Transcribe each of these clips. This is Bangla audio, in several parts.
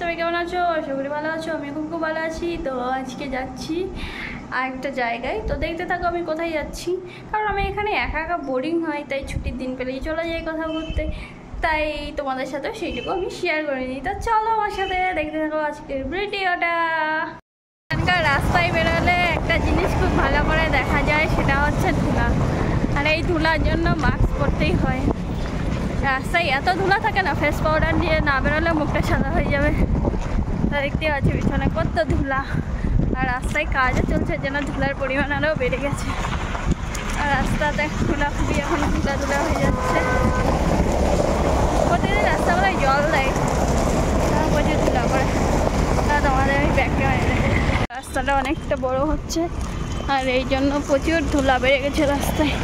সবাই কেমন আছো? আশা করি ভালো আছো। আমি খুব খুব ভালো আছি। তো আজকে যাচ্ছি আরেকটা জায়গায়, তো দেখতে থাকো আমি কোথায় যাচ্ছি। কারণ আমি এখানে একা একা বোরিং হয়, তাই ছুটির দিন পেলেই চলে যাই কথা বলতে, তাই তোমাদের সাথে সেইটুকু আমি শেয়ার করে নিই। তো চলো আমার সাথে দেখতে থাকো আজকের ভিডিওটা। এখানকার রাস্তায় বেরোলে একটা জিনিস খুব ভালো করে দেখা যায়, সেটা হচ্ছে ধুলা। আর এই ধুলার জন্য মাস্ক পরতেই হয়। রাস্তায় এত ধুলা থাকে না, ফেস পাউডার দিয়ে না বেরোলে মুখটা সাদা হয়ে যাবে। দেখতে পাচ্ছি পিছনে কত ধুলা। আর রাস্তায় কাজও চলছে, যেন ধুলার পরিমাণ আরও বেড়ে গেছে। আর রাস্তাতে খোলাখুলি এখন ধুলা ধুলা হয়ে যাচ্ছে। প্রতিদিন রাস্তাগুলোয় জল দেয়, প্রচুর ধুলা করে। তোমাদের আমি ব্যাগটা রাস্তাটা অনেকটা বড় হচ্ছে, আর এই জন্য প্রচুর ধুলা বেড়ে গেছে রাস্তায়।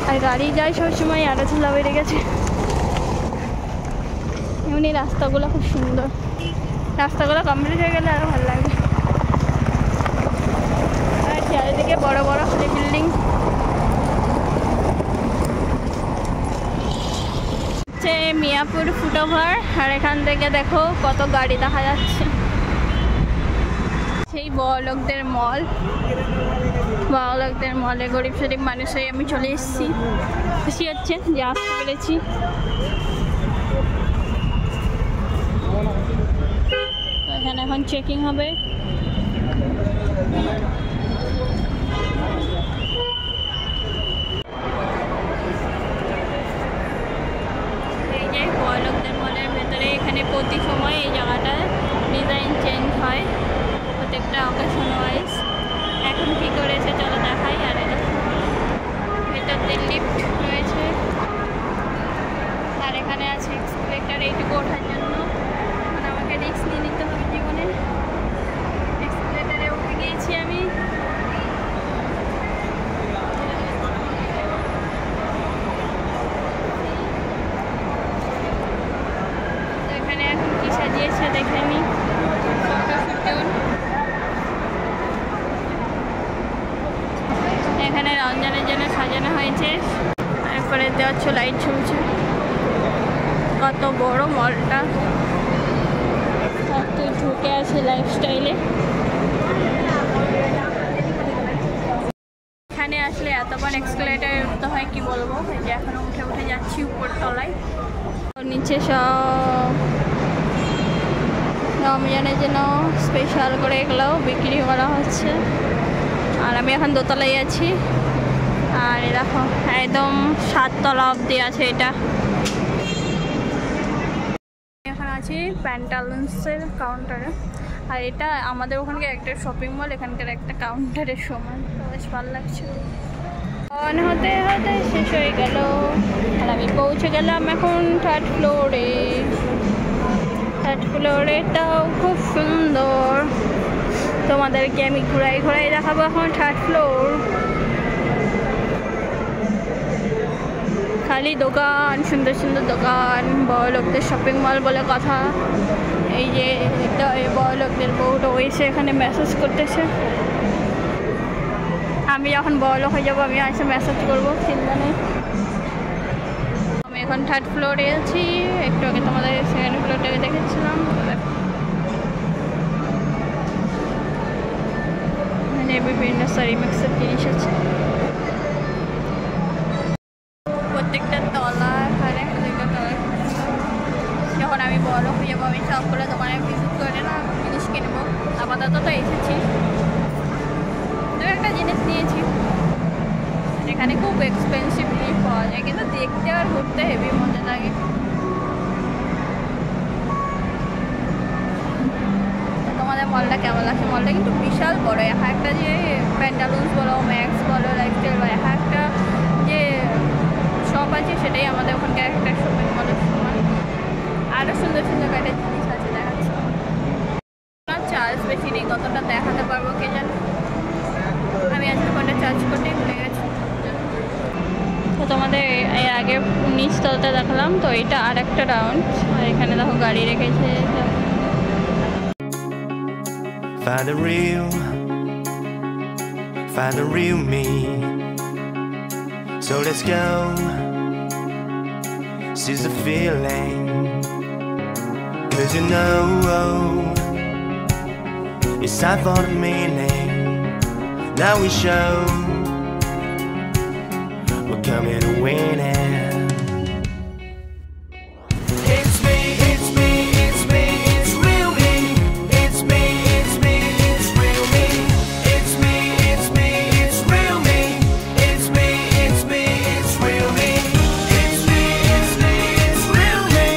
আর গাড়ি যায় সবসময়, আরও ধুলা বেড়ে গেছে। এমনি রাস্তাগুলো খুব সুন্দর, রাস্তাগুলো কমপ্লিট হয়ে গেলে আরও ভালো লাগবে। আর চারিদিকে বড় বড় বিল্ডিং। হচ্ছে মিয়াপুর ফুটওভার, আর এখান থেকে দেখো কত গাড়ি দেখা যাচ্ছে। সেই বড়লোকদের মল, বড়লোকদের মলে গরিব শরীফ মানুষ হয়ে আমি চলে এসেছি। খুশি হচ্ছে যে আসতে পেরেছি। এখানে এখন চেকিং হবে। এই যে বড়লোকদের মলের ভেতরে, এখানে প্রতি সময় এই জায়গাটায় ডিজাইন চেঞ্জ হয়, প্রত্যেকটা অকেশন ওয়াইজ। এখন কী করেছে চলো দেখাই। আর এটা ভেতর দিয়ে লিফট রয়েছে, আর এখানে আছে এক্সপ্লেটার এইটুকু ওঠার জন্য। মানে আমাকে রিস্ক নিয়ে নিতে হবে জীবনে। এক্সপ্লেটারে উঠে গিয়েছি আমি। এখানে এখন কি সাজিয়েছে দেখে নি। এখানে রমজানের জন্য সাজানো হয়েছে, তারপরে দেওয়ার লাইট ঝুলছে। কত বড় মলটা, কত ঢুকে আছে লাইফস্টাইলে। এখানে আসলে এতবার এক্সকেলেটারে উঠতে হয় কি বলবো। এই যে এখনো উঠে উঠে যাচ্ছি উপর তলায়। নিচে সব রমজানের জন্য স্পেশাল করে এগুলো বিক্রি করা হচ্ছে। আর আমি এখন দোতলায় আছি। আর দেখো একদম 7 তলা অবধি আছে এটা। এখন আছি প্যান্টালুন্সের কাউন্টারে। আর এটা আমাদের ওখানকার একটা শপিং মল, এখানকার একটা কাউন্টারের সমান। বেশ ভালো লাগছে। অন হতে হতে শেষ হয়ে গেল, আর আমি পৌঁছে গেলাম এখন 3rd ফ্লোরে। 3rd ফ্লোরেটাও খুব সুন্দর, তোমাদেরকে আমি ঘুরাই ঘুরাই দেখাবো এখন 3rd ফ্লোর। খালি দোকান, সুন্দর সুন্দর দোকান, বড় লোকদের শপিং মল বলে কথা। এই যে বড় লোকদের বউটা এসে এখানে মেসেজ করতেছে। আমি যখন বড় লোক হয়ে যাবো আমি এসে মেসেজ করবো, চিন্তা নেই। আমি এখন 3rd ফ্লোরে আছি। একটু আগে তোমাদের 2nd ফ্লোরটাকে দেখেছিলাম। বিভিন্ন সারিমেক্সের জিনিস আছে। প্রত্যেকটা তলা এখানে, প্রত্যেকটা তলা। যখন আমি বড় হয়ে যাবো আমি সবগুলো দোকানে ভিজিট করে না জিনিস কিনবো। আপাতত তো এসেছি, দু একটা জিনিস নিয়েছি। এখানে খুব এক্সপেন্সিভ জিনিস পাওয়া যায়, কিন্তু দেখতে আর ঘুরতে হেভি মজা লাগে। তোমাদের মলটা কেমন লাগছে? মলটা কিন্তু বিশাল বড়। একটা যে প্যান্টালুন্স বলো, ম্যাক্স বলো, লাইফস্টাইল বলো, একটা যে শপ আছে সেটাই আমাদের ওখানকার একটা শপিং মলের সমান। আরও সুন্দর সুন্দর কয়েকটা জিনিস আছে দেখাচ্ছি। চার্জ বেশি নেই, কতটা দেখাতে পারবো কে জানে। আমি আজকে ফোনটা চার্জ করতেই ভুলে গেছি। তো তোমাদের এর আগে 19 তলাটা দেখালাম, তো এটা আর একটা রাউন্ড। আর এখানে দেখো গাড়ি রেখেছে। Find the real me. So let's go. Seize the feeling. 'Cause you know it's time for the meaning. Now we show we're coming to win it. It's me, it's me, it's me, it's real me. It's me, it's me, it's real me. It's me, it's me, it's real me. It's me, it's me, it's real me. It's me, it's me, it's real me.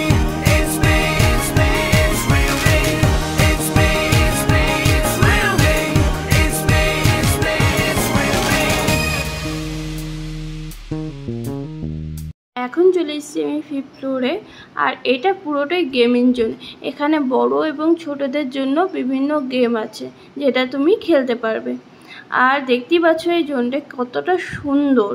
It's me, it's me, it's real me. It's me, it's me, it's real me. It's me, it's me, it's real me. এখন চলে এসেছি আমি 5th ফ্লোরে। আর এটা পুরোটাই গেমিং জোন। এখানে বড় এবং ছোটদের জন্য বিভিন্ন গেম আছে যেটা তুমি খেলতে পারবে। আর দেখতেই পাচ্ছ এই জোনটা কতটা সুন্দর।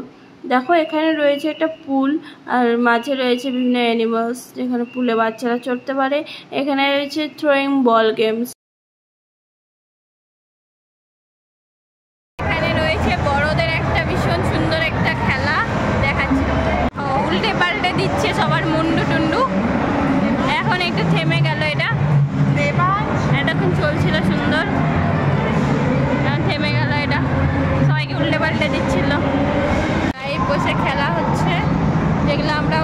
দেখো এখানে রয়েছে একটা পুল আর মাঝে রয়েছে বিভিন্ন অ্যানিমালস যেখানে পুলে বাচ্চারা চড়তে পারে। এখানে রয়েছে থ্রোয়িং বল গেমস। এখানে রয়েছে বড়দের একটা ভীষণ সুন্দর একটা খেলা দেখাচ্ছে। উল্টে পাল্টে দিচ্ছে সবার মুন্ডু টুন্ডু। এখন একটু থেমে গেল এটা। এতক্ষণ চলছিল সুন্দর, এখন থেমে গেল এটা। সবাইকে উল্টে পাল্টে দিচ্ছিল। এই বসে খেলা হচ্ছে যেগুলো আমরা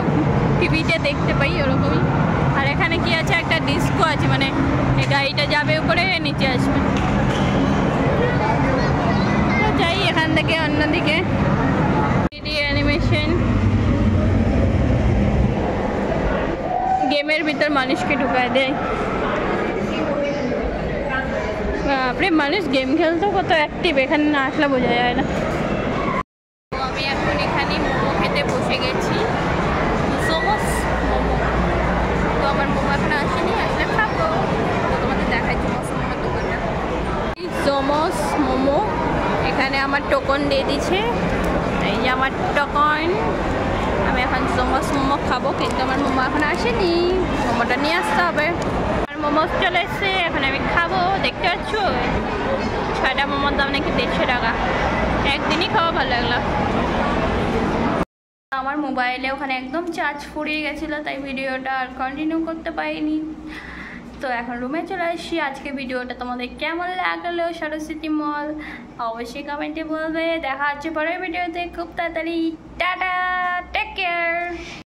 টিভিতে দেখতে পাই ওরকমই। আর এখানে কি আছে, একটা ডিস্কো আছে, মানে এই গাড়িটা যাবে উপরে নিচে আসবে। যাই এখান থেকে অন্যদিকে। অ্যানিমেশন গেমের ভিতর মানুষকে ঢুকায় দেয়। বাপরে, মানুষ গেম খেলতেও কত অ্যাক্টিভ, এখানে না আসলে বোঝা যায় না। তো আমি এখন এখানে মোমো খেতে বসে গেছি, জোমোস মোমো। তো আমার মোমো এখন আসেনি, আসলে খাবো। তো তোমাদের দেখাই জোমোস মোমো দোকানটা। জোমোস মোমো এখানে আমার টোকন দিয়ে দিচ্ছে। এই যে আমার টোকন। আমি এখন জোমোস মোমো খাবো, কিন্তু আমার মোমো এখন আসেনি, মোমোটা নিয়ে আসতে হবে। আর মোমোস চলে এসছে, এখন আমি খাবো। দেখতে পাচ্ছ 6টা মোমোর দাম নাকি 150 টাকা। একদিনই খাওয়া ভালো লাগলো। আমার মোবাইলে ওখানে একদম চার্জ ফুরিয়ে গেছিলো, তাই ভিডিওটা আর কন্টিনিউ করতে পারিনি। তো এখন রুমে চলে আসছি। আজকে ভিডিওটা তোমাদের কেমন লাগলো সরস্বতী মল অবশ্যই কমেন্টে বলবে। দেখা হচ্ছে পরের ভিডিওতে খুব তাড়াতাড়ি। Tata, take care.